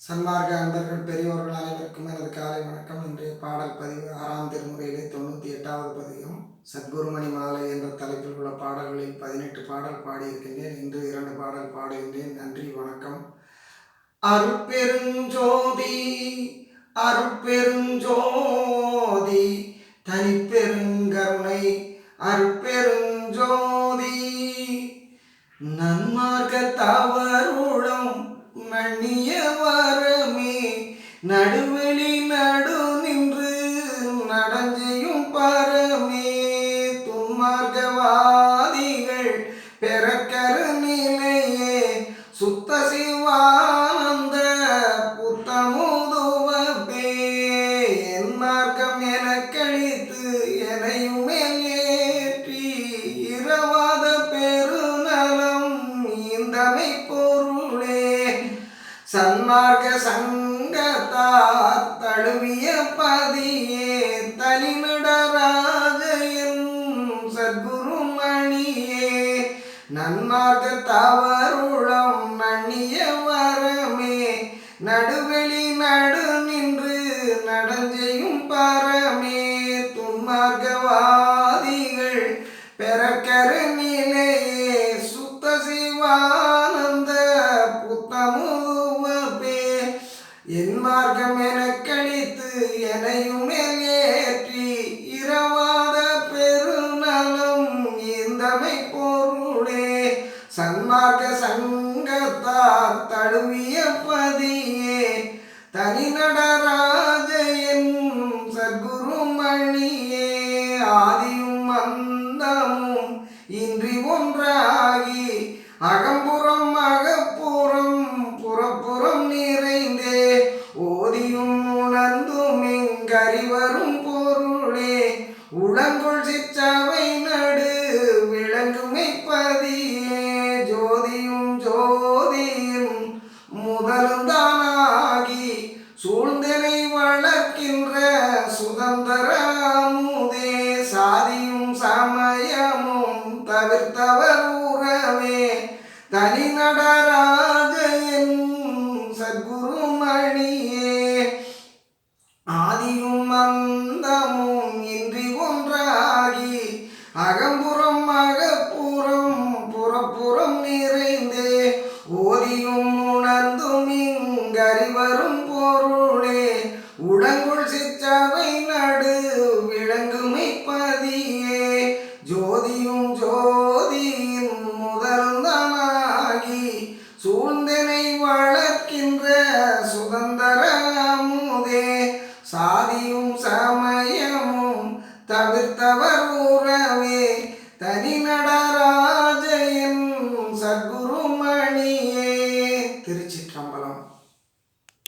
சன்மார்க்க அன்பர்கள் பெரியோர்கள் அனைவருக்கும் எனது காலை வணக்கம். இன்றைய பாடல் பதிவு 6ஆம் திருமுறையிலே 98வது பதிகம் சத்குருமணி மாலை என்ற தலைப்பில் உள்ள பாடல்களில் 18 பாடல் பாடியிருக்கின்றேன். இன்று 2 பாடல் பாடுகின்றேன். நன்றி, வணக்கம். அருட்பெருஞ்சோதி அருட்பெருஞ்சோதி தனிப்பெருங்கருணை அருட்பெருஞ்சோதி நன்மார்க்க தவறுளம் நன்னிய வரமே நடுவெளி நடு நின்று நடஞ்செய்யும் பரமே துன்மார்க்கவாதிகள் பெறக்கரு நிலையே சுத்த சிவானந்த புத்தமுதுவப்பே என் மார்க்கம் எனக்களித்து எனையும் மேல் ஏற்றி இரவாத பெருநலம் இந்தமை பொருளே சன்மார்க்க சங்கத்தார் தழுவிய பதியே தனிநடராஜன் சத்குருமணியே நன்மார்க்க தவறுளம் நன்னிய வரமே நடுவெளி நடு நின்று நடஞ்செய்யும் பரமே துன்மார்க்கவாதிகள் பெறக்கரு நிலையே சுத்த சிவானந்த புத்தமுதுவப்பே என் மார்க்கம் எனக்களித்து எனையும் மேல் ஏற்றி இரவாத பெருநலம் இந்தமை பொருளே சன்மார்க்க சங்கத்தார் தழுவிய பதியே தனிநடராஜன் சத்குருமணியே ஆதியும் அந்தமும் இன்றி ஒன்றாகி அகம்புறம் அகப்புறம் புறப்புறம் நிறைந்தே ஓதியும் உணர்ந்தும் இங்கறிவரும் பொருளே உளங்கொள் சிற்றவை நடு விளங்குமை பதியே ஜோதியும் ஜோதியும் முதலுந்தானாகி சூழ்ந்தனை வளர்க்கின்ற சுதந்திர அமுதே சாதியும் சமயமும் தவிர்த்தவர் உறவே தனிநடராஜன் சத்குருமணியே ஆதியும் அந்தமும் இன்றி ஒன்றாகி அகம்புறம் அகப்புறம் புறப்புறம் நிறைந்தே ஓதியும் உணர்ந்தும் இங்கறிவரும் பொருளே உடங்குள் சிற்றவை நடு விளங்குமை பதியே ஜோதியும் ஜோதியின் முதல்தானாகி சூழ்ந்தனை வளர்க்கின்ற சுதந்திர அமுதே சாதியும் சமயமும் தவிர்த்தவர் உறவே தனிநடராஜன் சத்குருமணி